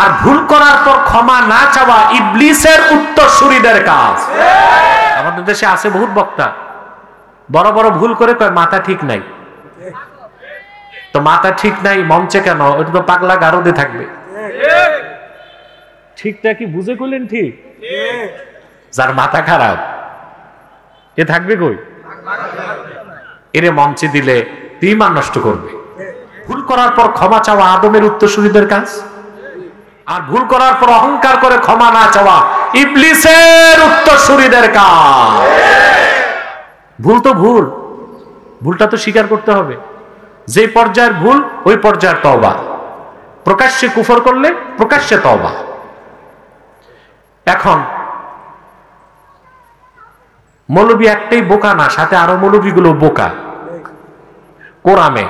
আর ভুল করার পর ক্ষমা না চাওয়া ইবলিসের উত্তরসূরিদের কাজ। আমাদের দেশে আছে বহুত বক্তা, বড় বড় ভুল করে কয় মাথা ঠিক নাই। তো মাথা ঠিক নাই মঞ্চে কেন? ওটা তো পাগলা গারদে থাকবে। ঠিকটা কি বুঝে করলেন? ঠিক যার মাথা খারাপ এ থাকবে কই? এরে মঞ্চে দিলে ঈমান নষ্ট করবে। ভুল করার পর ক্ষমা চাওয়া আদমের উত্তরসূরিদের কাজ, আর ভুল করার পর অহংকার করে ক্ষমা না চাওয়া ইবলিসের উত্তরসূরিদের কাজ। ভুল তো ভুল, ভুলটা তো স্বীকার করতে হবে। যে পর্যায়ের ভুল ওই পর্যায়ের তওবা। প্রকাশ্যে কুফর করলে প্রকাশ্যে তওবা। এখন মৌলবী একটাই বোকা না, সাথে আরো মৌলবীগুলো বোকা। কোরআনে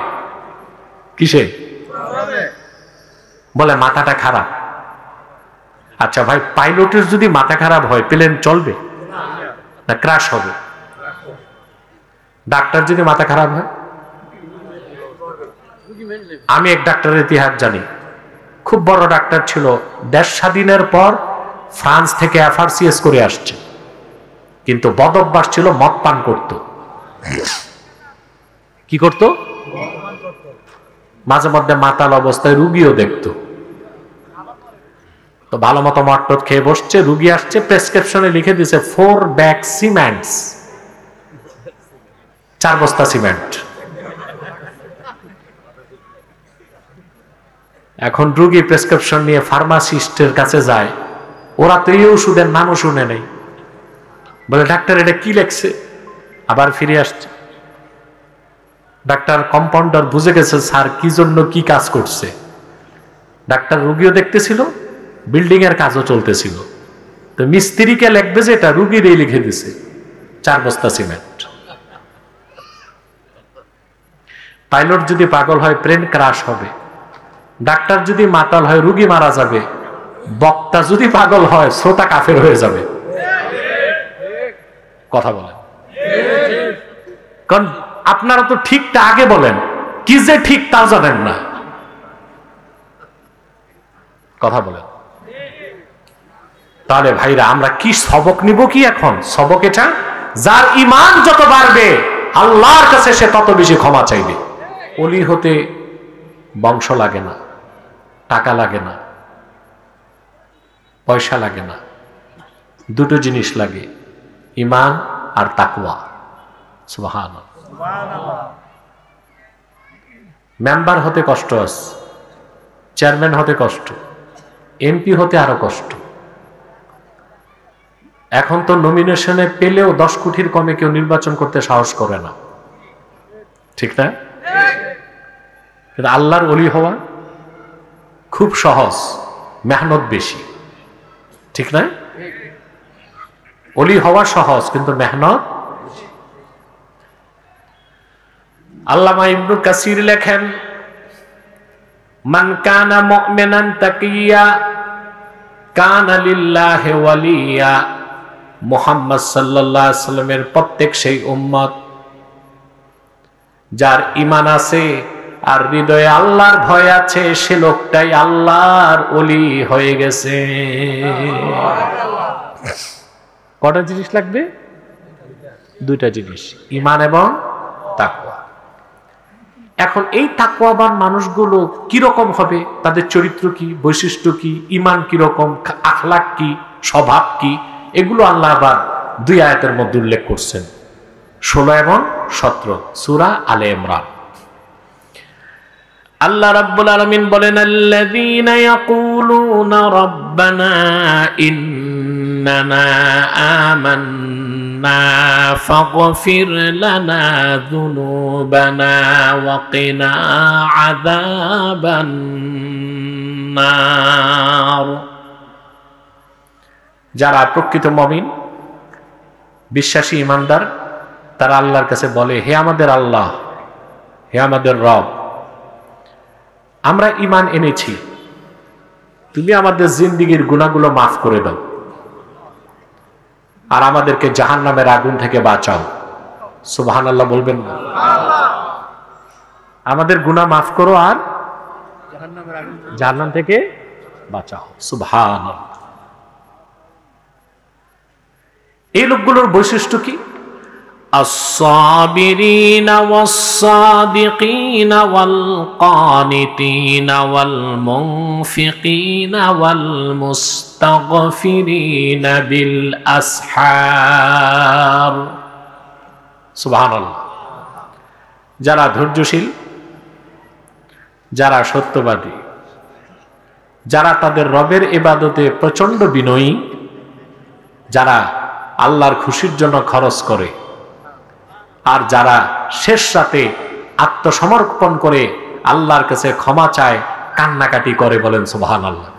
কিসে বলে মাথাটা খারাপ। আচ্ছা ভাই, পাইলটের যদি মাথা খারাপ হয় প্লেন চলবে না ক্র্যাশ হবে? ডাক্তার যদি মাথা খারাপ হয়? আমি এক ডাক্তারের ইতিহাস জানি, খুব বড় ডাক্তার ছিল, দেশ স্বাধীনের পর ফ্রান্স থেকে এফআরসিএস করে আসছে, কিন্তু বদ অভ্যাস ছিল, মদ পান করত। কি করত? মাঝে মধ্যে মাতাল অবস্থায় রুগীও দেখতো। তো ভালো মতো মদ খেয়ে বসছে, রুগী আসছে, প্রেসক্রিপশনে লিখে দিছে 4 ব্যাগ সিমেন্টস, 4 বস্তা সিমেন্ট। এখন রুগী প্রেসক্রিপশন নিয়ে ফার্মাসিস্টের কাছে যায়, ওরা তো এই ওষুধের নামও শুনে নেই। বলে ডাক্তার এটা কি লেখছে? আবার ফিরে আসছে। ডাক্তার কম্পাউন্ডার বুঝে গেছে স্যার কি জন্য কি কাজ করছে। ডাক্তার রুগীও দেখতেছিল, বিল্ডিং এর কাজও চলতেছিল। তো মিস্ত্রিকে লিখবে যে এটা রুগীরই লিখে দিছে 4 বস্তা সিমেন্ট। পাইলট যদি পাগল হয় প্লেন ক্রাশ হবে, ডাক্তার যদি মাতাল হয় রুগী মারা যাবে, বক্তা যদি পাগল হয় শ্রোতা কাফের হয়ে যাবে। কথা বলেন, কারণ আপনারা তো ঠিকটা আগে বলেন, কি যে ঠিক তা জানেন না। কথা বলেন। তাহলে ভাইরা আমরা কি সবক নিব? কি এখন সবক এটা, যার ঈমান যত বাড়বে আল্লাহর কাছে সে তত বেশি ক্ষমা চাইবে। ওলি হতে বংশ লাগে না, টাকা লাগে না, পয়সা লাগে না, দুটো জিনিস লাগে, ঈমান আর তাকওয়া। সুবহানাল্লাহ। মেম্বার হতে কষ্ট আছে, চেয়ারম্যান হতে কষ্ট, এমপি হতে আরো কষ্ট। এখন তো নমিনেশনে পেলেও 10 কোটির কমে কেউ নির্বাচন করতে সাহস করে না, ঠিক না? কিন্তু আল্লাহর ওলি হওয়া খুব সহজ, মেহনত বেশি, ঠিক না? ওলি হওয়া সহজ কিন্তু মেহনত। আল্লামা ইবনে কাসির লেখেন, মান কানা মুমিনান তাকিয়া কানা লিল্লাহি ওয়ালিয়া। মুহাম্মদ সাল্লাল্লাহু আলাইহি সাল্লামের প্রত্যেক সেই উম্মত যার ঈমান আছে আর হৃদয়ে আল্লাহর ভয় আছে, সে লোকটাই আল্লাহর ওলি হয়ে গেছে। কটা জিনিস লাগবে? দুইটা জিনিস, ঈমান এবং তাকওয়া। এখন এই তাকওয়াবান মানুষগুলো কিরকম হবে, তাদের চরিত্র কি, বৈশিষ্ট্য কি, ঈমান কিরকম, আখলাক কি, স্বভাব কি, এগুলো আল্লাহ আবার 2 আয়াতের মধ্যে উল্লেখ করছেন, 16 এবং 17 সূরা আলে ইমরান। আল্লাহ রাব্বুল আলামিন বলেন, আল্লাযীনা ইয়াকুলুনা রাব্বানা ইন্নানা আমান্না ফাগফির লানা যুনুবানা ওয়া কিনা আযাবান নার। যারা প্রকৃত মুমিন, বিশ্বাসী, ঈমানদার, তারা আল্লাহর কাছে বলে, হে আমাদের আল্লাহ, হে আমাদের রব, আমরা ঈমান এনেছি, তুমি আমাদের জিন্দেগীর গুনাহগুলো মাফ করে দাও আর আমাদেরকে জাহান্নামের আগুন থেকে বাঁচাও। সুবহানাল্লাহ বলবেন না? আমাদের গুনাহ মাফ করো আর জাহান্নাম থেকে বাঁচাও। সুবহানাল্লাহ। এই লোকগুলোর বৈশিষ্ট্য কি? الصابرين والصادقين والقانتين والمنفقين والمستغفرين بالأسحار। সুবহানাল্লাহ। যারা ধৈর্যশীল, যারা সত্যবাদী, যারা তাদের রবের ইবাদতে প্রচন্ড বিনয়ী, যারা আল্লাহর খুশির জন্য খরচ করে, আর যারা শেষ রাতে আত্মসমর্পণ করে আল্লাহর কাছে ক্ষমা চায়, কান্নাকাটি করে, বলেন সুবহানাল্লাহ।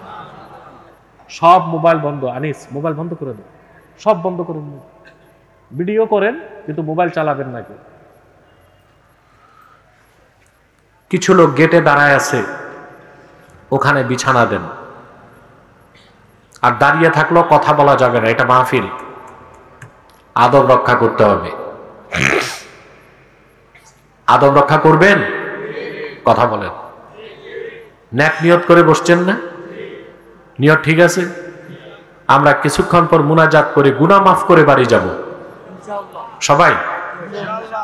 সব মোবাইল বন্ধ, আনিস মোবাইল বন্ধ করে দেন, সব বন্ধ করুন, ভিডিও করেন কিন্তু মোবাইল চালাবেন না। কিছু লোক গেটে দাঁড়ায় আছে, ওখানে বিছানা দেন, আর দাঁড়িয়ে থাকলেও কথা বলা যাবে না, এটা মাহফিল, আদব রক্ষা করতে হবে। আদব রক্ষা করবেন, কথা বলেন। নেক নিয়ত করে বসছেন না? নিয়ত ঠিক আছে? আমরা কিছুক্ষণ পর মুনাজাত করে গুনাহ মাফ করে বাড়ি যাব, সবাই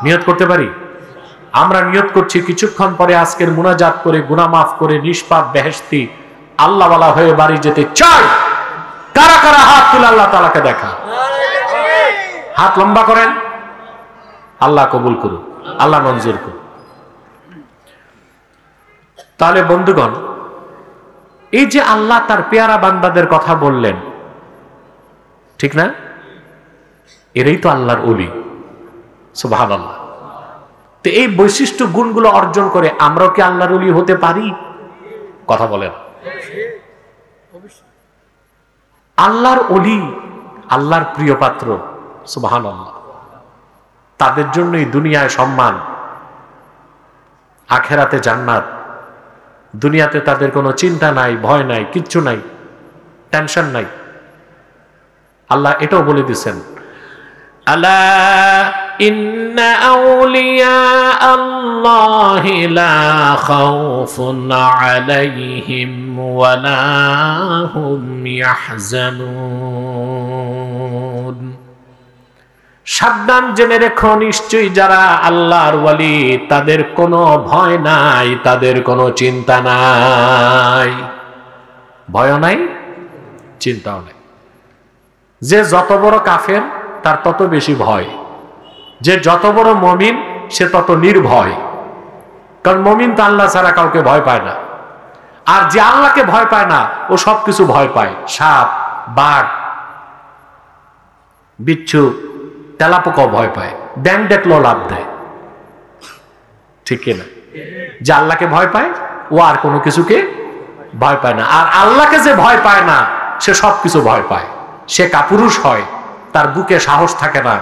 নিয়ত করতে পারি? আমরা নিয়ত করছি কিছুক্ষণ পরে আজকের মুনাজাত করে গুনাহ মাফ করে নিষ্পাপ বেহেশতি আল্লাহওয়ালা হয়ে বাড়ি যেতে চাই। কারা কারা হাত তুলে আল্লাহ তাআলাকে দেখা? হাত লম্বা করেন। আল্লাহ কবুল করুন, আল্লাহ মঞ্জুর করুন। তাহলে বন্ধুগণ, এই যে আল্লাহ তার পেয়ারা বান্দাদের কথা বললেন, ঠিক না? এরাই তো আল্লাহর ওলি। সুবহানাল্লাহ। তো এই বৈশিষ্ট্য গুণগুলো অর্জন করে আমরাও কি আল্লাহর ওলি হতে পারি? কথা বলেন। আল্লাহর ওলি, আল্লাহর প্রিয় পাত্র, সুবহানাল্লাহ, তাদের জন্যই দুনিয়ায় সম্মান, আখেরাতে জান্নাত। দুনিয়াতে তাদের কোনো চিন্তা নাই, ভয় নাই, কিচ্ছু নাই, টেনশন নাই। আল্লাহ এটাও বলে দিয়েছেন, আলা ইন্না আউলিয়া আল্লাহি লা খাউফুন আলাইহিম ওয়া লা হুম ইয়াহজানুন। সাবধান, জেনে রেখো, নিশ্চয়ই যারা আল্লাহর ওয়ালি তাদের কোনো ভয় নাই, তাদের কোনো চিন্তা নাই। ভয় নাই, চিন্তাও নাই। যে যত বড় কাফের তার তত বেশি ভয়, যে যত বড় মুমিন সে তত নির্ভয়। কারণ মুমিন তো আল্লাহ ছাড়া কাউকে ভয় পায় না। আর যে আল্লাহকে ভয় পায় না ও সবকিছু ভয় পায়, সাপ, বাঘ, বিচ্ছু, তেলাপোকাও ভয় পায়, ব্যাং দেখলেও লাভ দেয়, ঠিক কিনা? যে আল্লাহকে ভয় পায় ও আর কোনো কিছুকে ভয় পায় না। আর আল্লাহকে যে ভয় পায় না সে সবকিছু ভয় পায়। সে কাপুরুষ হয়, তার বুকে সাহস থাকে না,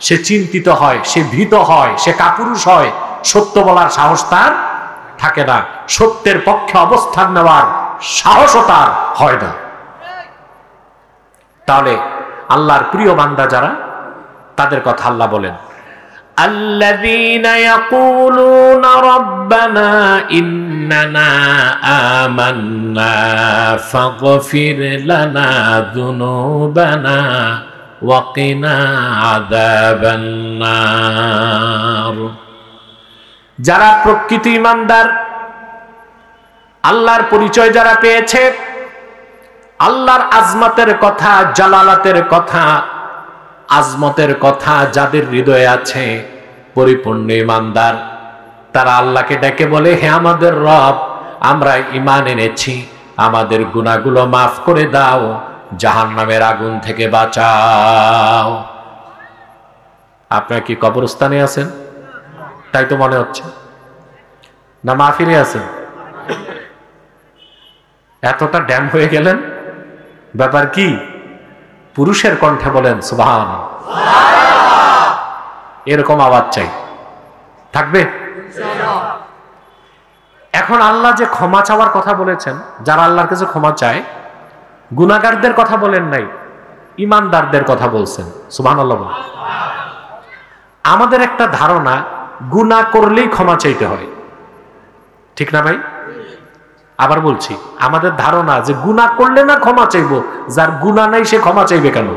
সে চিন্তিত হয়, সে ভীত হয়, সে কাপুরুষ হয়, সত্য বলার সাহস তার থাকে না, সত্যের পক্ষে অবস্থান নেওয়ার সাহসও তার হয় না। তাহলে আল্লাহর প্রিয় বান্দা যারা, তাদের কথা আল্লাহ বলেন, আল্লাযীনা ইয়াকুলুনা রাব্বানা ইন্নানা আমান্না ফাগফির লানা যুনুবানা ওয়া কিনা আযাবান নার। যারা প্রকৃত ঈমানদার, আল্লাহর পরিচয় যারা পেয়েছে, আল্লাহর আজমতের কথা, জালালাতের কথা, আজমতের কথা যাদের হৃদয়ে আছে, পরিপূর্ণ ঈমানদার, তারা আল্লাহকে ডেকে বলে, হে আমাদের রব, আমরা ঈমান এনেছি, আমাদের গুনাহগুলো মাফ করে দাও, জাহান্নামের আগুন থেকে বাঁচাও। আপনারা কি কবরস্থানে আছেন? তাই তো মনে হচ্ছে, না মাহফিলে আছেন? এতটা ড্যাম হয়ে গেলেন, ব্যাপার কি? পুরুষের কণ্ঠে বলেন সুবহানাল্লাহ। এরকম আওয়াজ চাই, থাকবে? এখন আল্লাহ যে ক্ষমা চাওয়ার কথা বলেছেন, যারা আল্লাহর কাছে ক্ষমা চায়, গুনাহগারদের কথা বলেন নাই, ঈমানদারদের কথা বলছেন। সুবহানাল্লাহ। আমাদের একটা ধারণা, গুনাহ করলেই ক্ষমা চাইতে হয়, ঠিক না ভাই? আবার বলছি, আমাদের ধারণা যে গুনাহ করলে না ক্ষমা চাইবো, যার গুনাহ নাই সে ক্ষমা চাইবে কেন?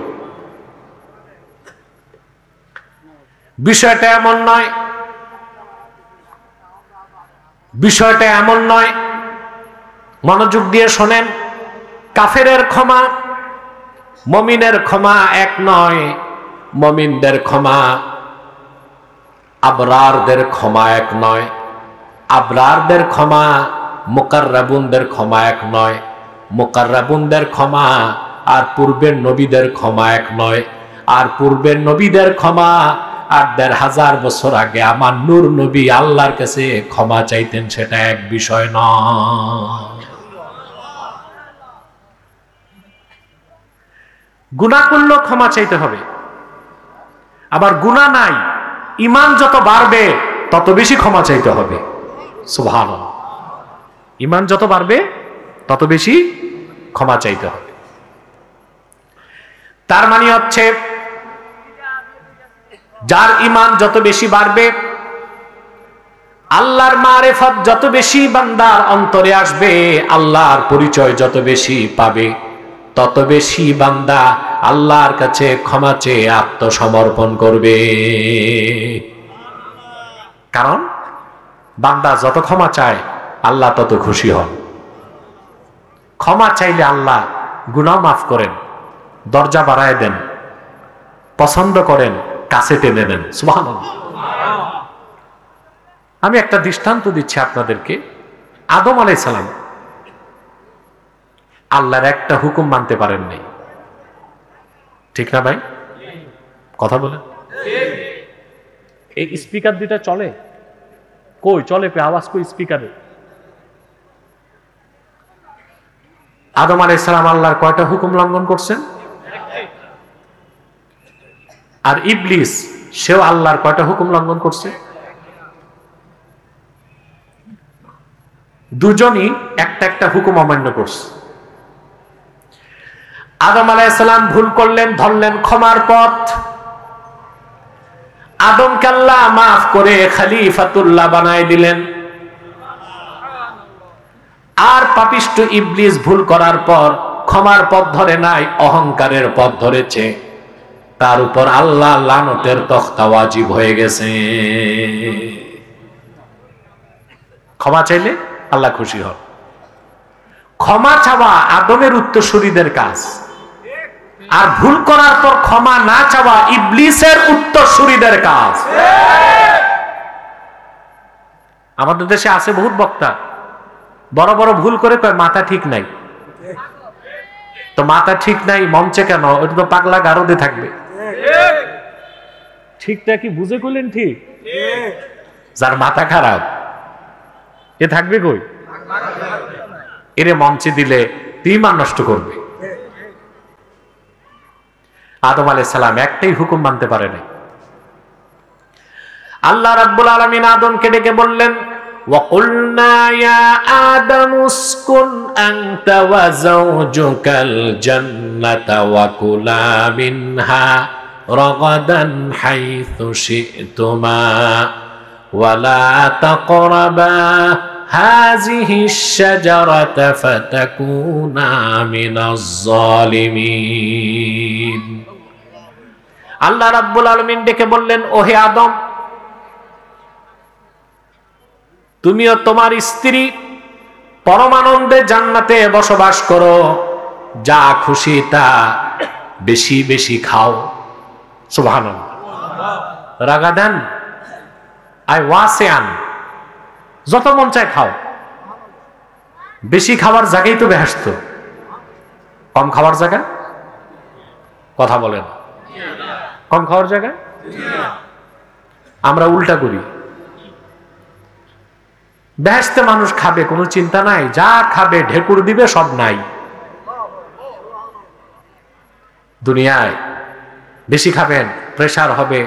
বিষয়টা এমন নয়, বিষয়টা এমন নয়। মনোযোগ দিয়ে শোনেন, কাফেরের ক্ষমা মুমিনের ক্ষমা এক নয়, মুমিনদের ক্ষমা আবরারদের ক্ষমা এক নয়, আবরারদের ক্ষমা মুকাররাবুনদের ক্ষমা এক নয়, মুকাররাবুনদের ক্ষমা আর পূর্বের নবীদের ক্ষমা এক নয়, আর পূর্বের নবীদের ক্ষমা আর ১৫০০ বছর আগে আমার নূর নবী আল্লাহর কাছে ক্ষমা চাইতেন, সেটা এক বিষয় নয়। গুনাহ করলেও ক্ষমা চাইতে হবে, আবার গুনাহ নাই, ঈমান যত বাড়বে তত বেশি ক্ষমা চাইতে হবে। সুবহানাল্লাহ। ঈমান যত বাড়বে তত বেশি ক্ষমা চাইতে হবে। তার মানে হচ্ছে যার ঈমান যত বেশি বাড়বে, আল্লাহর মারিফত যত বেশি বান্দার অন্তরে আসবে, আল্লাহর পরিচয় যত বেশি পাবে, তত বেশি বান্দা আল্লাহর কাছে ক্ষমা চেয়ে আত্মসমর্পণ করবে। কারণ বান্দা যত ক্ষমা চায় আল্লাহ তত খুশি হন। ক্ষমা চাইলে আল্লাহ গুনাহ মাফ করেন, দরজা বাড়ায় দেন, পছন্দ করেন, কাছে টেনে নেন। সুবহানাল্লাহ। আমি একটা দৃষ্টান্ত দিচ্ছি আপনাদেরকে। আদম আলাইহিস সালাম আল্লাহর একটা হুকুম মানতে পারেন নাই, ঠিক না ভাই? কথা বলেন। এই স্পিকার দুটা চলে কই? চলে কই? আওয়াজ কই স্পিকারে? আদম আলাইহিস সালাম আল্লাহর কয়টা হুকুম লঙ্ঘন করছেন? আর ইবলিস সেও আল্লাহর কয়টা হুকুম লঙ্ঘন করছে? দুজনই একটা একটা হুকুম অমান্য করছে। আদম আলাইহিস সালাম ভুল করলেন, ধরলেন ক্ষমার পথ। আদমকে আল্লাহ মাফ করে খলিফাতুল্লাহ বানায় দিলেন। আর পাপিষ্ঠ ইবলিস ভুল করার পর ক্ষমার পথ ধরে নাই, অহংকারের পথ ধরেছে। তার উপর আল্লাহ লানতের তখতা ওয়াজিব হয়ে গেছে। ক্ষমা চাইলে আল্লাহ খুশি হন। ক্ষমা চাওয়া আদমের উত্তরসূরিদের কাজ, আর ভুল করার পর ক্ষমা না চাওয়া ইবলিসের উত্তরসূরিদের কাজ। আমাদের দেশে আছে বহুত বক্তা, বড় বড় ভুল করে কয় মাথা ঠিক নাই। তো মাথা ঠিক নাই মঞ্চে কেন? ওটা তো পাগলা গারদে থাকবে। ঠিকটা কি বুঝে করলেন? ঠিক। যার মাথা খারাপ এ থাকবে কই? এরে মঞ্চে দিলে ঈমান নষ্ট করবে। আদম আলাইহিস সালাম একটাই হুকুম মানতে পারে নাই। আল্লাহ রাব্বুল আলামিন আদমকে ডেকে বললেন, وَقُلْنَا يَا آدَمُ اسْكُنْ أَنْتَ وَزَوْجُكَ الْجَنَّةَ وَكُلَا مِنْهَا رَغَدًا حَيْثُ شِئْتُمَا وَلَا تَقْرَبَا هَذِهِ الشَّجَرَةَ فَتَكُونَا مِنَ الظَّالِمِينَ। আল্লাহ রাব্বুল আলামিন ডেকে বললেন, ওহে আদম, তুমিও তোমার স্ত্রী পরমানন্দে জান্নাতে বসবাস করো, যা খুশি তা বেশি বেশি খাও। সুবহানাল্লাহ। রাগাদান আই ওয়াসিআন, যত মন চায় খাও। বেশি খাওয়ার জায়গায় তো বেহেশত, কম খাওয়ার জায়গা? কথা বলেন। কম খাওয়ার জায়গা? আমরা উল্টা করি। বেহেশতে মানুষ খাবে, কোনো চিন্তা নাই, যা খাবে ঢেকুর দিবে, সব নাই। দুনিয়ায় বেশি খাবেন, প্রেসার হবে,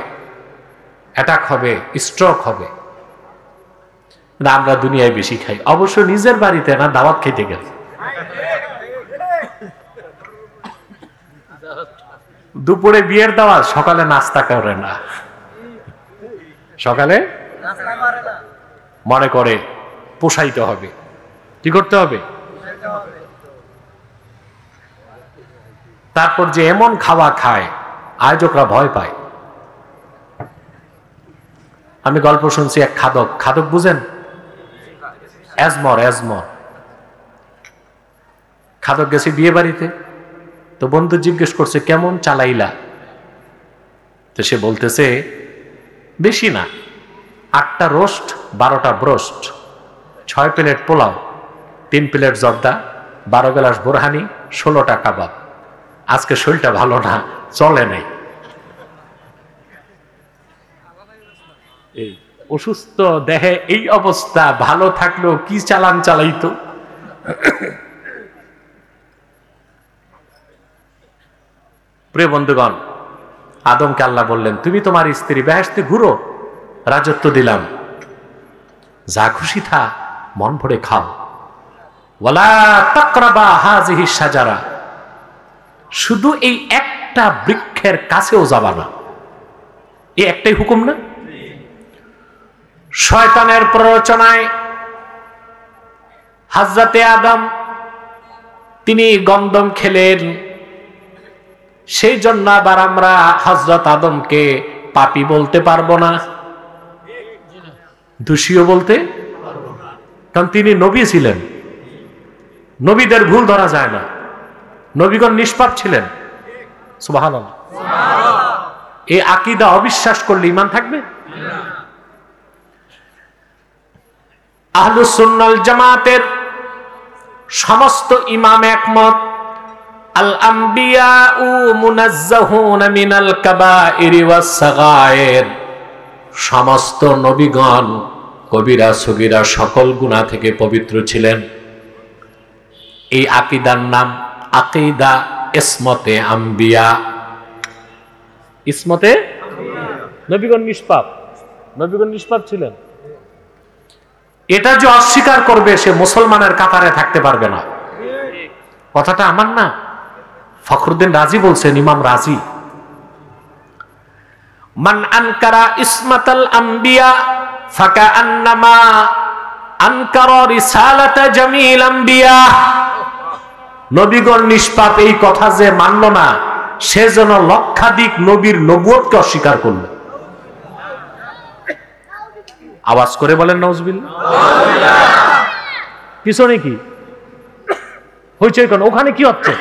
অ্যাটাক হবে, স্ট্রোক হবে। আমরা দুনিয়ায় বেশি খাই, অবশ্য নিজের বাড়িতে না, দাওয়াত খেতে গেছে। দুপুরে বিয়ের দাওয়াত, সকালে নাস্তা করে না, সকালে মনে করে পোষাইতে হবে। কি করতে হবে? তারপর যে এমন খাওয়া খায় আয়োজকরা ভয় পায়। আমি গল্প শুনছি, এক খাদক, খাদক বুঝেন? এজমর খাদক গেছে বিয়ে বাড়িতে, তো বন্ধু জিজ্ঞেস করছে কেমন চালাইলা? তো সে বলতেছে বেশি না, 8টা রোস্ট, 12টা ব্রোস্ট, 6 প্লেট পোলাও, 3 প্লেট জর্দা, 12 গ্লাস বোরহানি, 16টা কাবাব। আজকে শরীরটা ভালো না, চলে নাই। এই অসুস্থ দেহে এই অবস্থা, ভালো থাকলেও কি চালান চালাইতো। প্রিয় বন্ধুগণ, আদমকে আল্লাহ বললেন তুমি তোমার স্ত্রী বেহেশতে ঘুরো, রাজত্ব দিলাম, যা খুশি থা মন ভরে খাও, ওয়ালা তাকরাবা হাযিহি শাজারা, শুধু এই একটা বৃক্ষের কাছেও যাবা না। এই একটাই হুকুম না? শয়তানের প্ররোচনায় হযরতে আদম তিনি গন্ধম খেলেন, সেই জন্য আবার আমরা হযরত আদমকে পাপী বলতে পারবো না, দোষীও বলতে, কারণ তিনি নবী ছিলেন। নবীদের ভুল ধরা যায় না, নবীগণ নিষ্পাপ ছিলেন। সুবহানাল্লাহ। এই আকীদা অবিশ্বাস করলে ঈমান থাকবে? আহলুস সুন্নাহ ওয়াল জামাতের সমস্ত ইমাম একমত, আল আম্বিয়াউ মুনাজ্জাহুনা মিনাল কাবাইরি ওয়াস সাগায়ের, সমস্ত নবীগণ কবিরা সগীরা সকল গুনাহ থেকে পবিত্র ছিলেন। এই আকীদার নাম আকীদা ইসমতে আম্বিয়া। ইসমতে নবীগণ নিষ্পাপ, নবীগণ নিষ্পাপ ছিলেন। এটা যে অস্বীকার করবে সে মুসলমানের কাতারে থাকতে পারবে না। কথাটা আমার না, ফখরুদ্দিন রাজি বলছেন, ইমাম রাজি। মান আনকারা ইসমাতাল আম্বিয়া ফাকাআন্নামা আনকারা রিসালাতা জামিল আম্বিয়া। নবীগণ নিষ্পাপ এই কথা যে মানল না, সে যেন লক্ষাধিক নবীর নবুয়তকে অস্বীকার করল। আওয়াজ করে বলেন নাউজুবিল্লাহ। পিছনে কি হইছে? কেন ওখানে কি হচ্ছে?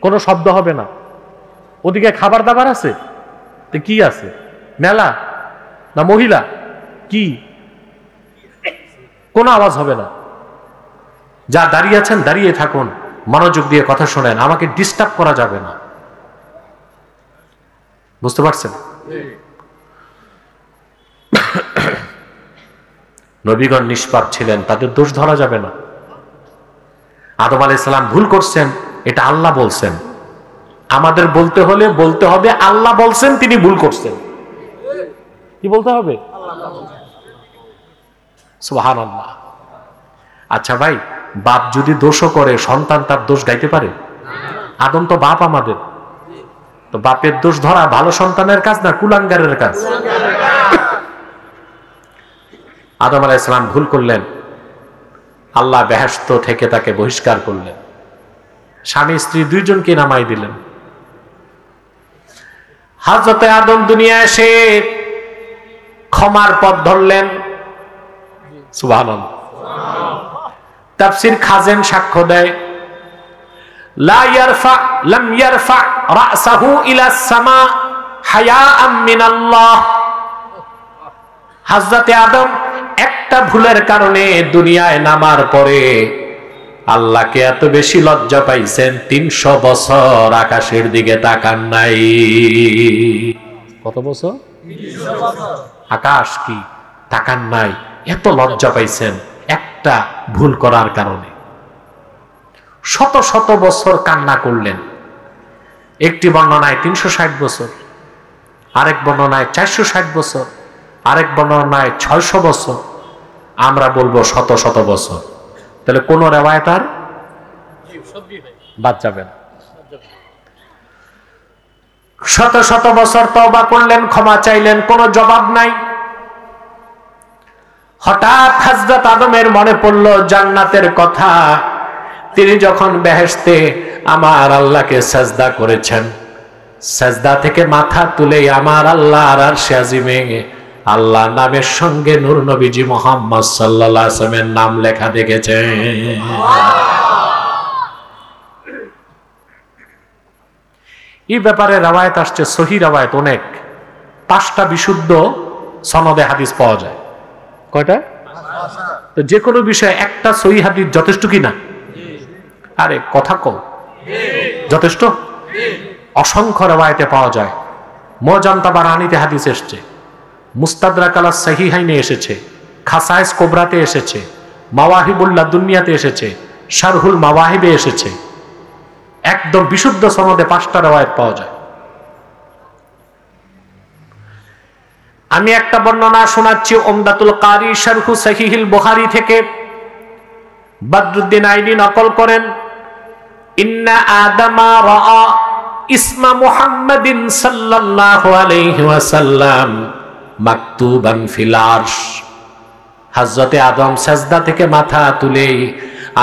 কোন শব্দ হবে না। ওদিকে খাবার দাবার আছে, তো কি আছে? মেলা না মহিলা? কি? কোন আওয়াজ হবে না। যা দাঁড়িয়ে আছেন দাঁড়িয়ে থাকুন, মনোযোগ দিয়ে কথা শোনেন, আমাকে ডিস্টার্ব করা যাবে না। বুঝতে পারছেন? নবীগণ নিষ্পাপ ছিলেন, তাদের দোষ ধরা যাবে না। আদম আলাইহিস সালাম ভুল করছেন, এটা আল্লাহ বলছেন। আমাদের বলতে হলে বলতে হবে আল্লাহ বলছেন তিনি ভুল করছেন। কি বলতে হবে? সুবহানাল্লাহ। আচ্ছা ভাই, বাপ যদি দোষও করে সন্তান তার দোষ গাইতে পারে? আদম তো বাপ আমাদের, তো বাপের দোষ ধরা ভালো সন্তানের কাজ না কুলাঙ্গারের কাজ? আদম আলাইহিস সালাম ভুল করলেন, আল্লাহ বেহেশত থেকে তাকে বহিষ্কার করলেন, স্বামী স্ত্রী দুইজনকে নামাই দিলেন। হযরতে আদম দুনিয়ায় এসে ক্ষমার পথ ধরলেন। সুবহানাল্লাহ। তাফসীর খাজেন সাক্ষ্য দেয়, লাম ইয়ারফা রাসাহু ইলাস সামা হায়াআম মিনাল্লাহ। হযরতে আদম একটা ভুলের কারণে দুনিয়ায় নামার পরে আল্লাহকে এত বেশি লজ্জা পাইছেন, 300 বছর আকাশের দিকে তাকান নাই। কত বছর? 300 বছর। আকাশ কি তাকান নাই, এত লজ্জা পাইছেন একটা ভুল করার কারণে। শত শত বছর কান্না করলেন। একটি বর্ণনায় 360 বছর, আরেক বর্ণনায় 460 বছর, আরেক বর্ণনায় 600 বছর, আমরা বলবো শত শত বছর। তাহলে কোন রেওয়ায়েত আর বাদ যাবে না। শত শত বছর তওবা করলেন, ক্ষমা চাইলেন, কোনো জবাব নাই। হঠাৎ হযরত আদমের মনে পড়ল জান্নাতের কথা। তিনি যখন বেহেশতে আমার আল্লাহকে সাজদা করেছেন, সাজদা থেকে মাথা তুলে আমার আল্লাহর আরশে আজিমে আল্লাহ নামের সঙ্গে নূর নবীজি মুহাম্মদ সাল্লাল্লাহু আলাইহি ওয়াসাল্লামের নাম লেখা দেখেছেন। এই ব্যাপারে রাওয়ায়াত আসছে, সহি রাওয়ায়াত অনেক, 5টা বিশুদ্ধ সনদে হাদিস পাওয়া যায়। কয়টা? তো যে কোনো বিষয়ে একটা সহি হাদিস যথেষ্ট কিনা? আরে কথা কও, যথেষ্ট? অসংখ্য রাওয়ায়াতে পাওয়া যায়। মুআজাম তাবারানীতে হাদিস এসেছে, মুস্তাদরাক আলা সাহিহাইনে এসেছে, খাসায়েস কুবরাতে এসেছে, মাওয়াহিবুল লাদুনিয়াতে এসেছে, শারহুল মাওয়াহিবে এসেছে। একদম বিশুদ্ধ সনদে 5টা রাওয়ায়াত পাওয়া যায়। আমি একটা বর্ণনা শোনাচ্ছি উমদাতুল কারি শারহু সহিহুল বুখারী থেকে। বদরুদ্দিন আইনি নকল করেন, ইন্না আদামা রাআ ইসমা মুহাম্মাদিন সাল্লাল্লাহু আলাইহি ওয়াসাল্লাম মাকতুবান ফিল আরশ। হযরতে আদম সাজদা থেকে মাথা তুলে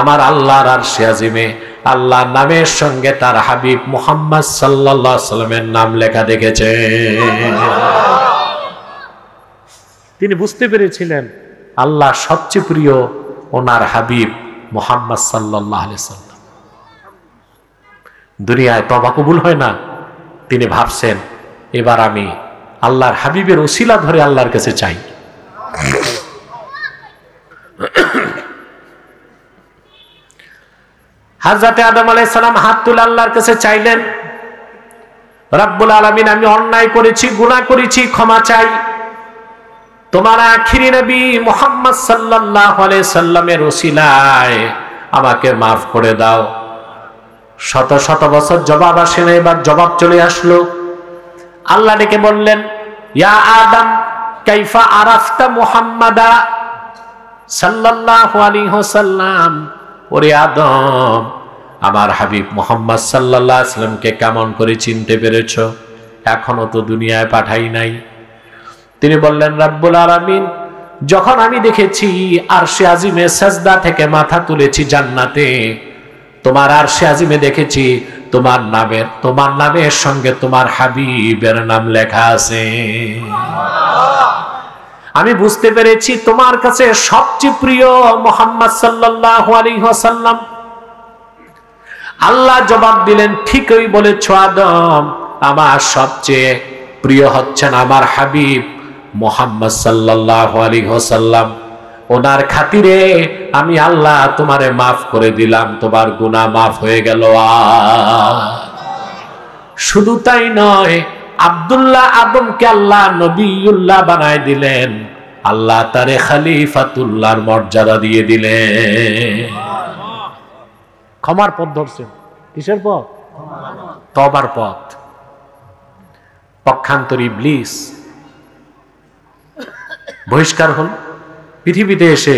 আমার আল্লাহর আরশে আজিমে আল্লাহর নামের সঙ্গে তার হাবিব মুহাম্মদ সাল্লাল্লাহু আলাইহি ওয়াসাল্লামের নাম লেখা দেখেছেন। তিনি বুঝতে পেরেছিলেন আল্লাহ সবচেয়ে প্রিয় ওনার হাবিব মুহাম্মদ সাল্লাল্লাহু আলাইহি ওয়াসাল্লাম। দুনিয়ায় তওবা কবুল হয় না, তিনি ভাবছেন এবার আমি আল্লাহর হাবিবের ওসিলা ধরে আল্লাহর কাছে চাই। হযরত আদম আলাইহিস সালাম হাত তুলে আল্লাহর কাছে চাইলেন, রব্বুল আলামিন আমি অন্যায় করেছি, গুনাহ করেছি, ক্ষমা চাই। তোমার আখিরি নবী মুহাম্মদ সাল্লাল্লাহু আলাইহি সাল্লামের ওসিলায় আমাকে মাফ করে দাও। শত শত বছর জবাব আসে না, এবার জবাব চলে আসলো। আল্লাহ ডেকে বললেন, ইয়া আদম কাইফা আরাফতা মুহাম্মাদা সাল্লাল্লাহু আলাইহি ওয়াসাল্লাম। ওরে আদম, আমার হাবিব মুহাম্মদ সাল্লাল্লাহু আলাইহি ওয়াসাল্লামকে কেমন করে চিনতে পেরেছো? এখনো তো দুনিয়ায় পাঠাই নাই। তিনি বললেন, রব্বুল আলামিন, যখন আমি দেখেছি আরশে আজিমে সাজদা থেকে মাথা তুলেছি জান্নাতে, তোমার আরশে আজিমে দেখেছি তোমার নামের সঙ্গে তোমার হাবিবের নাম লেখা আছে। আমি বুঝতে পেরেছি তোমার কাছে সবচেয়ে প্রিয় মুহাম্মদ সাল্লাল্লাহু আলাইহি ওয়াসাল্লাম। আল্লাহ জবাব দিলেন, ঠিকই বলেছো আদম, আমার সবচেয়ে প্রিয় হচ্ছেন আমার হাবিব মুহাম্মদ সাল্লাল্লাহু আলাইহি ওয়াসাল্লাম। ওনার খাতিরে আমি আল্লাহ তোমারে মাফ করে দিলাম, তোমার গুনাহ মাফ হয়ে গেল। শুধু তাই নয়, আব্দুল্লাহ আদমকে আল্লাহ নবিউল্লাহ বানায় দিলেন, আল্লাহ তারে খলিফাতুল্লাহর মর্যাদা দিয়ে দিলেন। ক্ষমার পথ ধরছেন। কিসের পথ? তওবার পথ। পক্ষান্তর ইবলিস বহিষ্কার হল, পৃথিবীতে এসে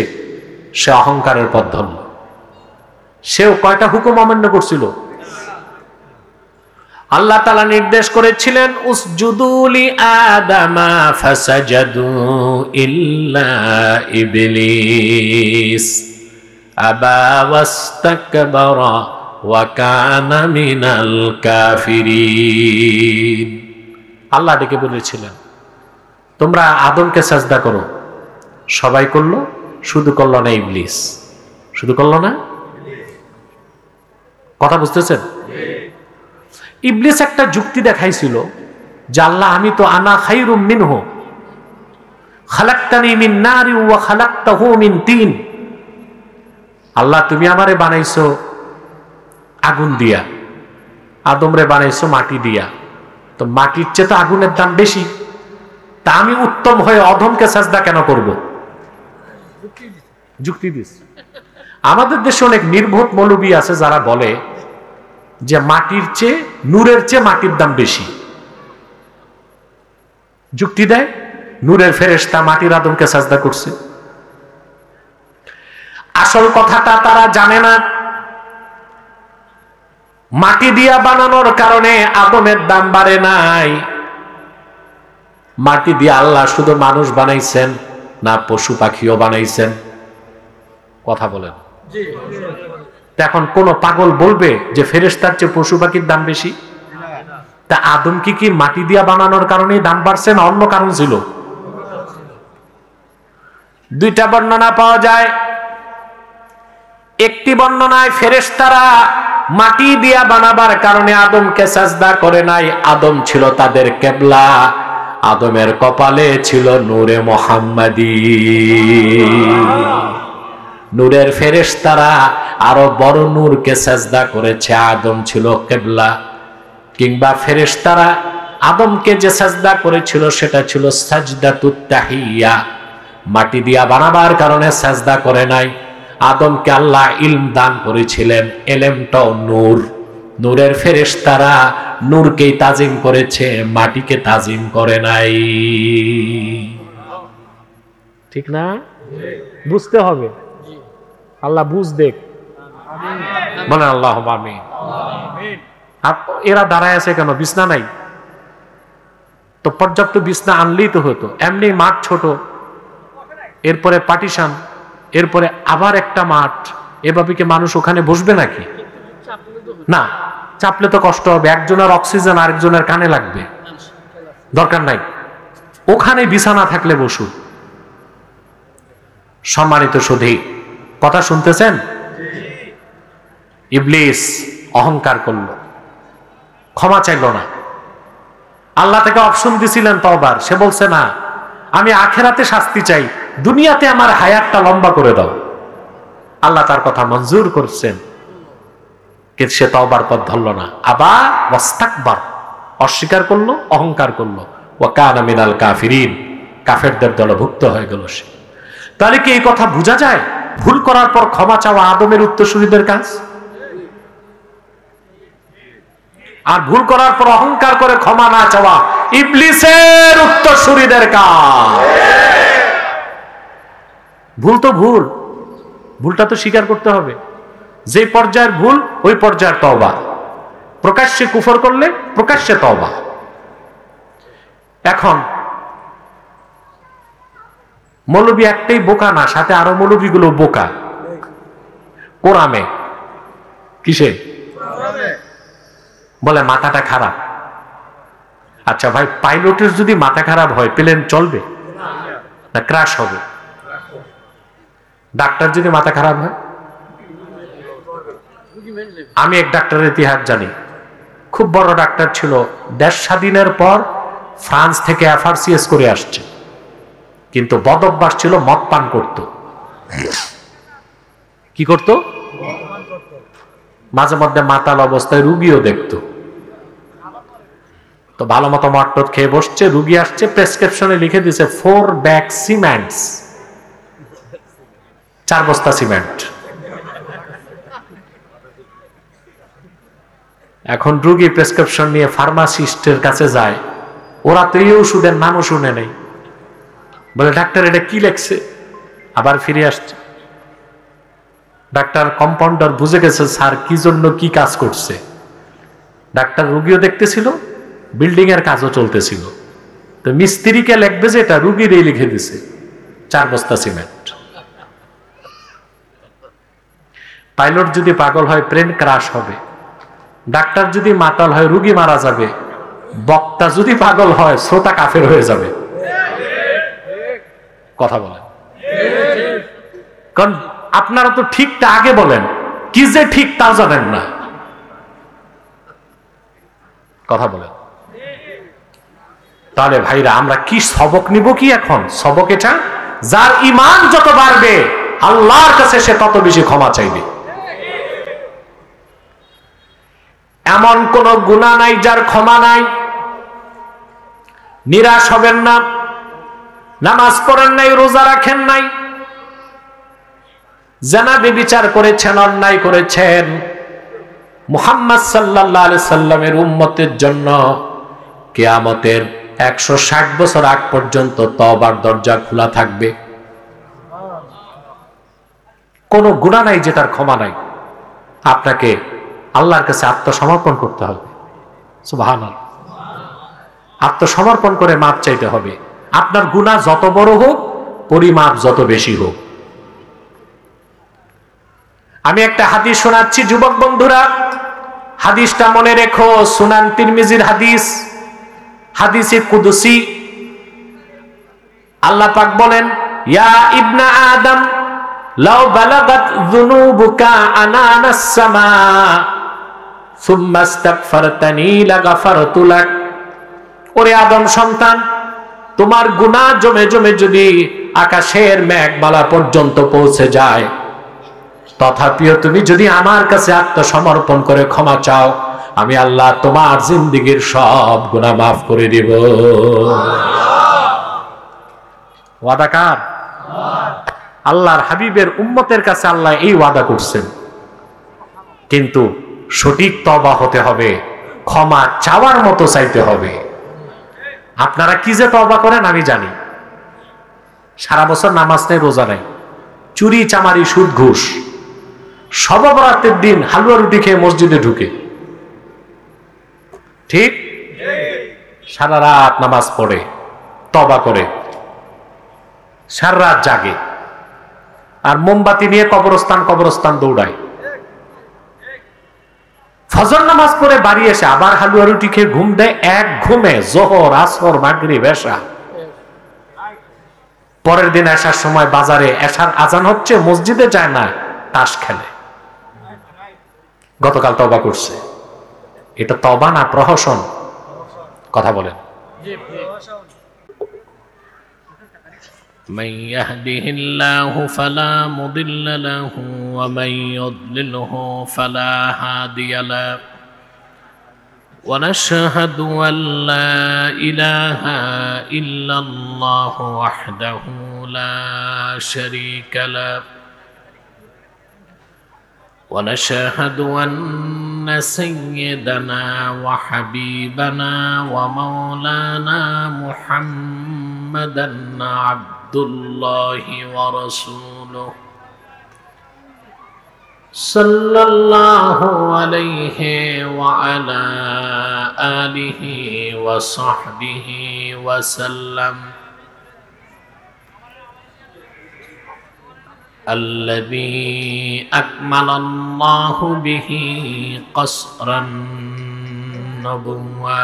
সে অহংকারের পথ ধরল। সেও কয়টা হুকুম অমান্য করছিল? আল্লাহ তাআলা নির্দেশ করেছিলেন, উসজুদু লি আদামা ফাসাজাদু ইল্লা ইবলিস আবা ওয়াস্তাকবারা ওয়া কানা মিনাল কাফিরিন। আল্লাহ ডেকে বলেছিলেন, তোমরা আদমকে সাজদা করো। সবাই করলো, শুধু করলো না ইবলিস। শুধু করলো না? কথা বুঝতেছেন? ইবলিস একটা যুক্তি দেখাইছিল যে আল্লাহ, আমি তো আনা খায়রুম মিনহু খালাকতানি মিন নারি ওয়া খালাকতাহু মিন তিন। আল্লাহ, তুমি আমারে বানাইছো আগুন দিয়া, আদমরে বানাইছো মাটি দিয়া, তো মাটির চেয়ে তো আগুনের দাম বেশি, তা আমি উত্তম হয়ে অধমকে সাজদা কেন করব? যুক্তি দিস। আমাদের দেশে অনেক নির্বোধ মৌলবী আছে যারা বলে যে মাটির চেয়ে, নূরের চেয়ে মাটির দাম বেশি। যুক্তি দেয়, নূরের ফেরেশতা মাটির আদমকে সাজদা করছে। আসল কথাটা তারা জানে না। মাটি দিয়া বানানোর কারণে আদমের দাম বাড়ে নাই। মাটি দিয়ে আল্লাহ শুধু মানুষ বানাইছেন, না পশু পাখিও বানাইছেন? কথা বলেন। এখন কোন পাগল বলবে যে ফেরেশতার চেয়ে পশু পাখির দাম বেশি? তা আদম কি মাটি দিয়া বানানোর কারণে দাম বাড়ছে না অন্য কারণ ছিল? দুইটা বর্ণনা পাওয়া যায়। একটি বর্ণনায় ফেরেশতারা মাটি দিয়া বানাবার কারণে আদমকে সাজদা করে নাই, আদম ছিল তাদের কিবলা, আদমের কপালে ছিল নূরে মুহাম্মাদি। নূরের ফেরেশতারা আরো বড় নূরকে সাজদা করেছে, আদম ছিল কিবলা। কিংবা ফেরেশতারা আদমকে যে সাজদা করেছিল সেটা ছিল সাজদাতুত তাহিয়া, মাটি দিয়া বানাবার কারণে সাজদা করে নাই। আদমকে আল্লাহ ইলম দান করেছিলেন, এলেমটাও নূর। নূরের ফেরেশতারা নূরকেই তাজিম করেছে, মাটিকে তাজিম করে নাই। ঠিক না? বুঝতে হবে, আল্লাহ বুঝ দেখ। বলেন আল্লাহুম্মা আমিন। আর এরা দাঁড়ায় আছে কেন? বিছনা নাই তো, পর্যাপ্ত বিছনা আনলেই তো হতো। এমনি মাঠ ছোট, এরপরে পার্টিশন, এরপরে আবার একটা মাঠ, এভাবে কি মানুষ ওখানে বসবে নাকি? না, চাপলে তো কষ্ট হবে, একজনের অক্সিজেন আরেকজনের কানে লাগবে, দরকার নাই। ওখানে বিছানা থাকলে বসু। সম্মানিত সুধী, কথা শুনতেছেন? ইবলিস অহংকার করলো, ক্ষমা চাইল না। আল্লাহ থেকে অপশন দিছিলেন তওবার, সে বলছে না, আমি আখেরাতে শাস্তি চাই, দুনিয়াতে আমার হায়াতটা লম্বা করে দাও। আল্লাহ তার কথা মঞ্জুর করছেন, কিন্তু সে তওবার পথ ধরল না। আবার ওয়াস্তাকবার, অস্বীকার করলো, অহংকার করলো। ওয়া কানা মিনাল কাফিরিন, কাফেরদের দলভুক্ত হয়ে গেল সে। তাহলে কি এই কথা বোঝা যায় ভুল করার পর ক্ষমা চাওয়া আদমের উত্তরসূরিদের কাজ, আর ভুল করার পর অহংকার করে ক্ষমা না চাওয়া ইবলিসের উত্তরসূরিদের কাজ? ভুল তো ভুল, ভুলটা তো স্বীকার করতে হবে। যে পর্যায়ের ভুল ওই পর্যায়ের তওবা। প্রকাশ্যে কুফর করলে প্রকাশ্যে তওবা। এখন মৌলবী একটাই বোকা না, সাথে আরো মৌলবীগুলো বোকা। কোরআনে কিসে বলে মাথাটা খারাপ। আচ্ছা ভাই, পাইলটের যদি মাথা খারাপ হয় প্লেন চলবে না ক্র্যাশ হবে? ডাক্তার যদি মাথা খারাপ হয়? আমি এক ডাক্তারের ইতিহাস জানি, খুব বড় ডাক্তার ছিল, দেশ স্বাধীনের পর ফ্রান্স থেকে এফআরসিএস করে আসছে, কিন্তু বদ অভ্যাস ছিল, মদ পান করত। কি করত? মাঝে মধ্যে মাতাল অবস্থায় রুগীও দেখত। তো ভালো মতো মদ খেয়ে বসছে, রুগী আসছে, প্রেসক্রিপশনে লিখে দিয়েছে 4 ব্যাগ সিমেন্টস, 4 বস্তা সিমেন্ট। এখন রুগী প্রেসক্রিপশন নিয়ে ফার্মাসিস্টের কাছে যায়, ওরা তো এই ওষুধের নামও শুনে নেই। বলে ডাক্তার এটা কি লেখছে? আবার ফিরে আসছে। ডাক্তার কম্পাউন্ডার বুঝে গেছে স্যার কি জন্য কি কাজ করছে। ডাক্তার রুগীও দেখতেছিল, বিল্ডিং এর কাজও চলতেছিল। তো মিস্ত্রিকে লিখবে যে এটা রুগীর এই লিখে দিছে 4 বস্তা সিমেন্ট। পাইলট যদি পাগল হয় প্লেন ক্রাশ হবে, ডাক্তার যদি মাতাল হয় রুগী মারা যাবে, বক্তা যদি পাগল হয় শ্রোতা কাফের হয়ে যাবে। কথা বলেন, কারণ আপনারা তো ঠিকটা আগে বলেন, কি যে ঠিক তাও জানেন না। কথা বলেন। তাহলে ভাইরা আমরা কি সবক নিব? কি এখন সবক এটা, যার ঈমান যত বাড়বে আল্লাহর কাছে সে তত বেশি ক্ষমা চাইবে। এমন কোন গুনাহ নাই যার ক্ষমা নাই। নিরাশ হবেন না। নামাজ পড়েন নাই, রোজা রাখেন নাই, জানা ব্যভিচার করেছেন, অন্যায় করেছেন, মুহাম্মদ সাল্লাল্লাহু আলাইহি সাল্লামের উম্মতের জন্য কিয়ামতের 160 বছর আগ পর্যন্ত তওবার দরজা খোলা থাকবে। কোন গুনাহ নাই যেটার ক্ষমা নাই। আপনাকে আল্লাহর কাছে আত্মসমর্পণ করতে হবে। সুবহানাল্লাহ। আত্মসমর্পণ করে মাপ চাইতে হবে। আপনার গুনাহ যত বড় হোক পরিমাপ যত বেশি হোক। আমি একটা হাদিস শোনাচ্ছি যুবক বন্ধুরা, হাদিসটা মনে রেখো, সুনান তিরমিজির হাদিস, হাদিসে কুদসি। আল্লাহ পাক বলেন, ইয়া ইবনা আদম লাউ বালাগাত যুনুবুকা আনানাস সামা সুম্মা ইস্তাগফারতানি লাগাফারতু লাক। ওরে আদম সন্তান, তোমার গুনাহ জমে জমে যদি আকাশের মেঘমালা পর্যন্ত পৌঁছে যায়, তথাপিও তুমি যদি আমার কাছে আত্মসমর্পণ করে ক্ষমা চাও, আমি আল্লাহ তোমার জিন্দেগীর সব গুনাহ মাফ করে দিব। ওয়াদা কার? আল্লাহর হাবিবের উম্মতের কাছে আল্লাহ এই ওয়াদা করছেন। কিন্তু সঠিক তওবা হতে হবে, ক্ষমা চাওয়ার মতো চাইতে হবে। আপনারা কি যে তওবা করেন আমি জানি, সারা বছর নামাজ নেই, রোজা নাই, চুরি চামারি সুদ ঘুষ, শবে বরাতের দিন হালুয়া রুটি খেয়ে মসজিদে ঢুকে, ঠিক সারা রাত নামাজ পড়ে, তওবা করে, সারা রাত জাগে, আর মোমবাতি নিয়ে কবরস্থান কবরস্থান দৌড়ায়। ফজর নামাজ পড়ে বাড়ি এসে আবার হালুয়া রুটি খেয়ে ঘুম দেয়, এক ঘুমে যোহর আসর মাগরিব এশা। পরের দিন এশার সময় বাজারে এশার আজান হচ্ছে, মসজিদে যায় না, তাস খেলে। গতকাল তওবা করছে। এটা তওবা না প্রহসন? কথা বলেন। من يهده الله فلا مضل له ومن يضلله فلا هادي له ونشهد أن لا إله إلا الله وحده لا شريك له ونشهد أن سيدنا وحبيبنا ومولانا محمدا عبد الله ورسوله صلى الله عليه وعلى آله وصحبه وسلم الذي أكمل الله به قصر النبوة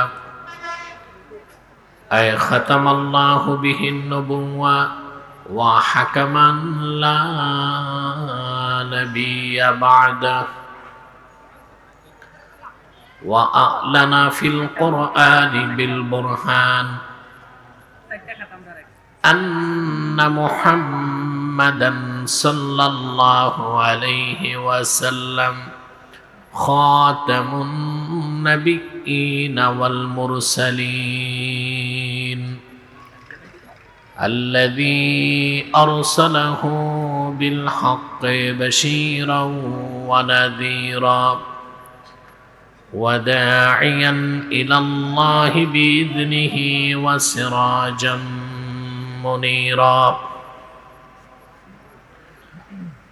أي ختم الله به النبوة وحكما لا نبي بعده وأعلن في القرآن بالبرهان أن محمدا صلى الله عليه وسلم خاتم النبيين والمرسلين الذي أرسله بالحق بشيرا ونذيرا وداعيا إلى الله بإذنه وسراجا منيرا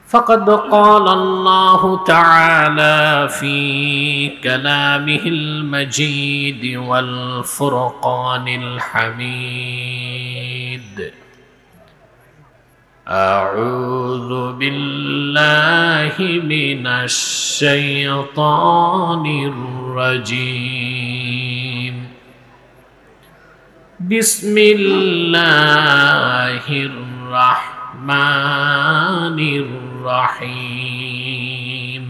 فقد قال الله تعالى في كلامه المجيد والفرقان الحميد أعوذ بالله من الشيطان الرجيم بسم الله الرحمن الرحيم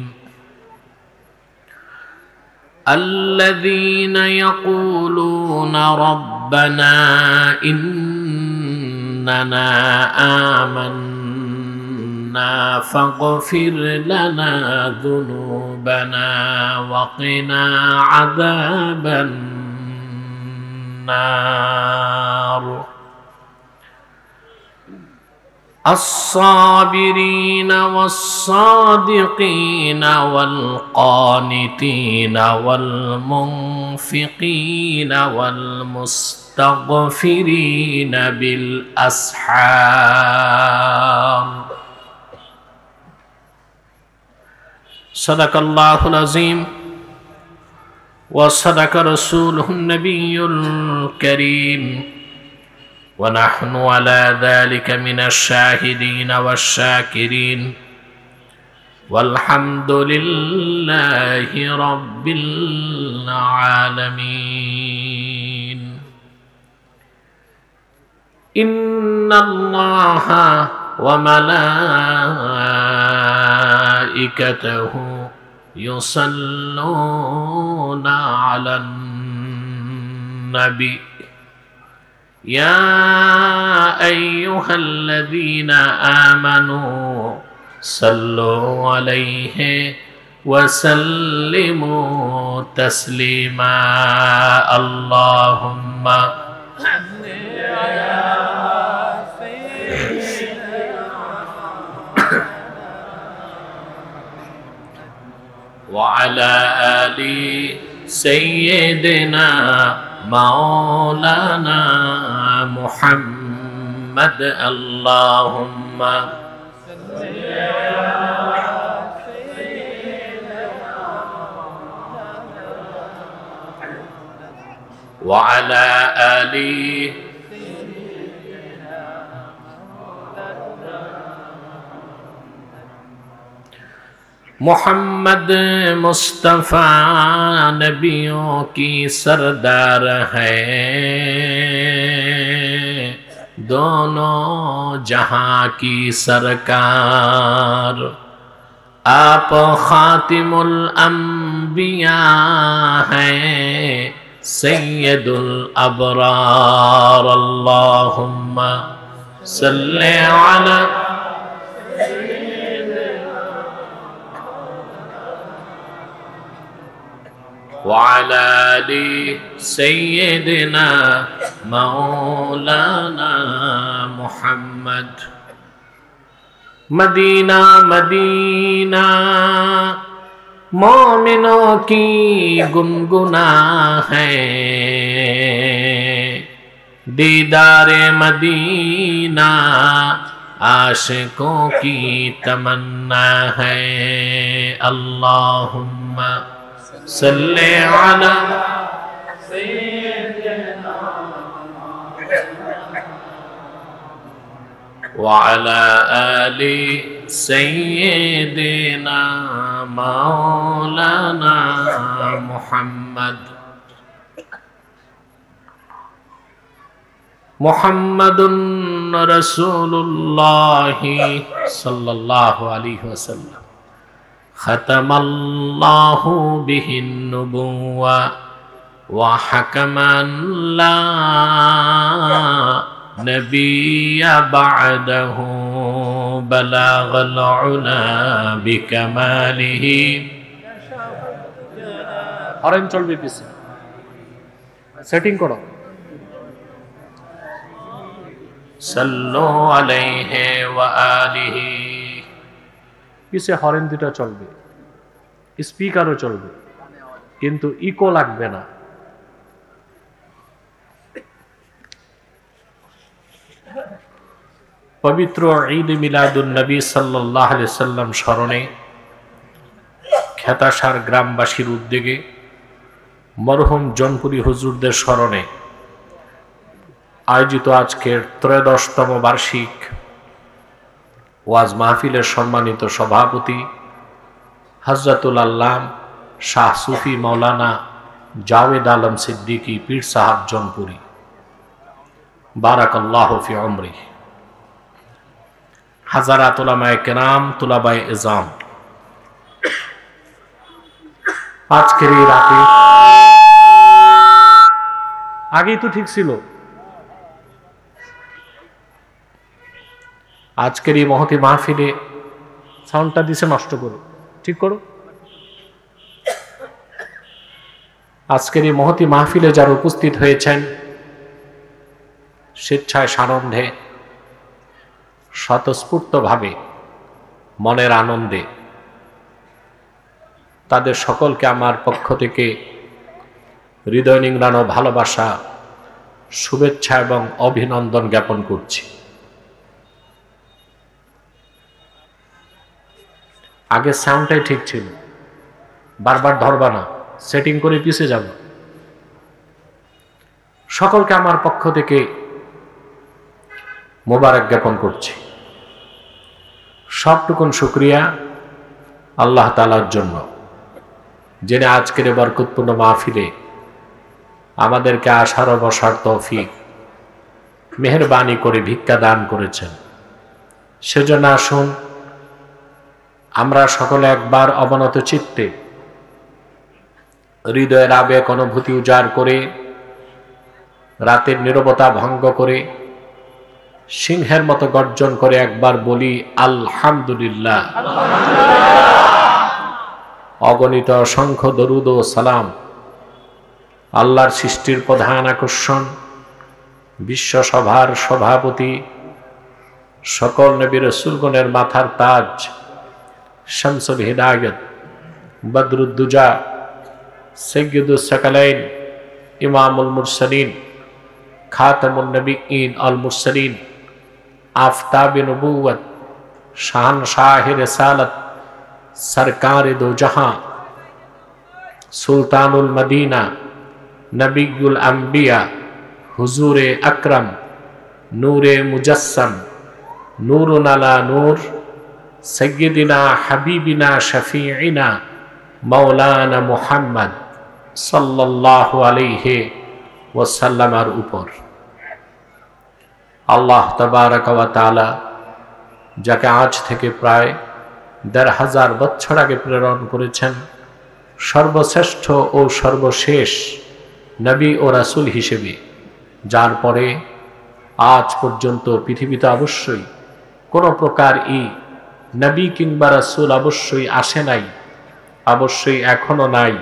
الذين يقولون ربنا إننا آمنا فاغفر لنا ذنوبنا وقنا عذاب النار الصابرين والصادقين والقانتين والمنفقين والمستغفرين بالأسحار صدق الله العظيم وصدق رسوله النبي الكريم ونحن على ذلك من الشاهدين والشاكرين والحمد لله رب العالمين. إن الله وملائكته يصلون على النبي يا أيها الذين آمنوا صلوا عليه وسلموا تسليما. اللهم وعلى آل سيدنا مولانا محمد. اللهم وعلى آل محمد مصطفیٰ نبیوں کی سردار ہے، دونوں جہاں کی سرکار. آپ خاتم الانبیاء ہیں، سید الابرار. اللہم صلی علی وعلى آل سيدنا مولانا محمد. مدینہ مدینہ مومنوں کی گنگنا ہے، دیدار مدینہ عاشقوں کی تمنا ہے. اللہم صلی علی سیدنا وعلی آل سیدنا مولانا محمد. محمد رسول اللہ صلی اللہ علیہ وسلم ختم اللہ بہ النبوہ وحکما لا نبی بعدہ بلغ العلا بکمالہ. হরেন চলবে পিছে, সেটিং করো. صلو علیہ وآلہ. পিছে হরেন দুটা চলবে, স্পিকারও চলবে, কিন্তু ইকো লাগবে না. পবিত্র ঈদ মিলাদুন নবী সাল্লাল্লাহু আলাইহি ওয়াসাল্লাম স্মরণে খেতাসার গ্রামবাসীর উদ্যোগে মরহুম জনপুরি হুজুরদের স্মরণে আয়োজিত আজকের 13তম বার্ষিক ওয়াজ মাহফিলের সম্মানিত সভাপতি হযরতুল আল্লাম শাহ সুফি মাওলানা জাওয়েদ আলম সিদ্দিকী পীর সাহেব জনপুরি বারাকাল্লাহু ফি উমরি, হাজারাত উলামায়ে কেরাম, তুলাবায়ে ইজাম, আজকের এই রাতে আগেই তো ঠিক ছিল, আজকের এই মহতি মাহফিলে সাউন্ডটা দিছে নষ্ট করো, ঠিক করো। আজকের এই মহতি মাহফিলে যারা উপস্থিত হয়েছেন স্বেচ্ছায় সানন্দে স্বতঃস্ফূর্তভাবে মনের আনন্দে, তাদের সকলকে আমার পক্ষ থেকে হৃদয় নিংড়ানো ভালোবাসা, শুভেচ্ছা এবং অভিনন্দন জ্ঞাপন করছি। আগে সাউন্ডটাই ঠিক ছিল, বারবার ধরবা না, সেটিং করে পিছিয়ে যাব। সকলকে আমার পক্ষ থেকে মোবারক জ্ঞাপন করছি। সবটুকুন শুকরিয়া আল্লাহ তাআলার জন্য, যিনি আজকের বরকতপূর্ণ মাহফিলে আমাদেরকে আসার ও বসার তৌফিক মেহেরবানি করে ভিক্ষা দান করেছেন। সেজন্য আসুন আমরা সকলে একবার অবনত চিত্তে হৃদয়ের আবেগ অনুভূতি উজাড় করে, রাতের নীরবতা ভঙ্গ করে, সিংহের মতো গর্জন করে একবার বলি আলহামদুলিল্লাহ। অগণিত অসংখ্য দরুদ ও সালাম আল্লাহর সৃষ্টির প্রধান আকর্ষণ, বিশ্বসভার সভাপতি, সকল নবী রাসূলগণের মাথার তাজ, শামসুল হিদায়াত, বদরুদ্দুজা, সাইয়্যিদুস সাকালাইন, ইমামুল মুরসালিন, খাতামুন নবিয়্যিন আল মুরসালিন, আফতাবে নবুওয়াত, শাহনশাহে রিসালাত, সরকারে দো জাহাঁ, সুলতানুল মদিনা, নবিয়ুল আম্বিয়া, হুজুরে আকরম, নূরে মুজাসসাম, নূরুন আলা নূর, সাইয়্যিদিনা হাবিবিনা শফিঈনা মাওলানা মুহাম্মদ সাল্লাল্লাহু আলাইহি ওয়াসাল্লামের উপর আল্লাহ তাবারক ওয়া তাআলা যাকে আজ থেকে প্রায় ১৫০০ বছর আগে প্রেরণ করেছেন সর্বশ্রেষ্ঠ ও সর্বশেষ নবী ও রাসূল হিসেবে, যার পরে আজ পর্যন্ত পৃথিবীতে অবশ্যই কোনো প্রকার নবী কিংবা রাসূল অবশ্যই আসে নাই, অবশ্যই এখনো নাই,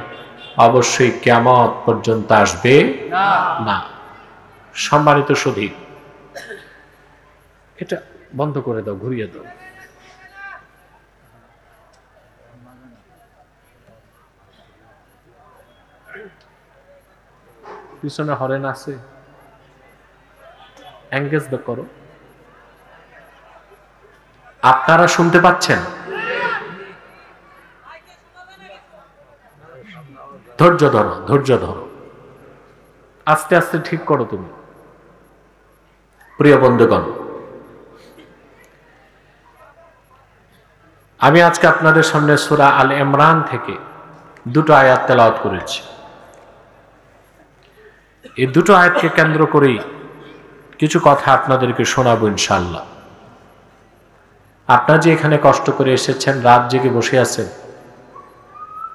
অবশ্যই কিয়ামত পর্যন্ত আসবে না। সম্মানিত সুধী, এটা বন্ধ করে দাও, ঘুরিয়ে দাও। পিছনে হরেন আছে, এঙ্গেজ করো। আপনারা শুনতে পাচ্ছেন? ধৈর্য ধরো, ধৈর্য ধরো, আস্তে আস্তে ঠিক করো তুমি। প্রিয় বন্ধুগণ, আমি আজকে আপনাদের সামনে সূরা আল ইমরান থেকে দুটো আয়াত তেলাওয়াত করেছি। এই দুটো আয়াতকে কেন্দ্র করেই কিছু কথা আপনাদেরকে শোনাবো ইনশাআল্লাহ। আপনারা যে এখানে কষ্ট করে এসেছেন, রাত জেগে বসে আছেন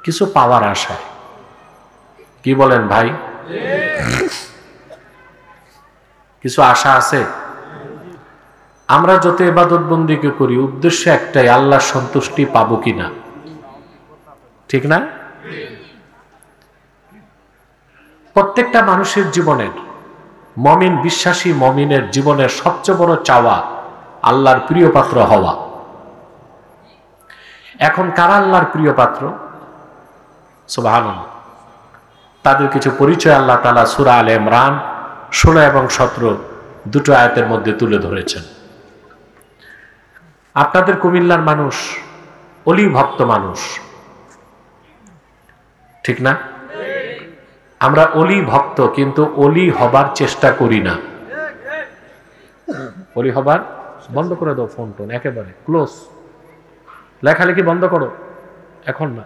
কিছু পাওয়ার আশায়, কি বলেন ভাই? কিছু আশা আছে। আমরা যত ইবাদত বন্দেগী করি উদ্দেশ্য একটাই, আল্লাহর সন্তুষ্টি পাবো কিনা, ঠিক না? প্রত্যেকটা মানুষের জীবনের, মমিন বিশ্বাসী মমিনের জীবনের সবচেয়ে বড় চাওয়া আল্লাহর প্রিয় পাত্র হওয়া। এখন কারা আল্লাহর প্রিয় পাত্র? সুবহানাল্লাহ। তাদের কিছু পরিচয় আল্লাহ তাআলা সূরা আলে ইমরান 16 এবং 17 দুটো আয়াতের মধ্যে তুলে ধরেছেন। আপনাদের কুমিল্লার মানুষ অলি ভক্ত মানুষ, ঠিক না? আমরা অলি ভক্ত, কিন্তু অলি হবার চেষ্টা করি না। অলি হবার, বন্ধ করে দাও ফোন টোন, একেবারে ক্লোজ, লেখালেখি বন্ধ করো এখন না।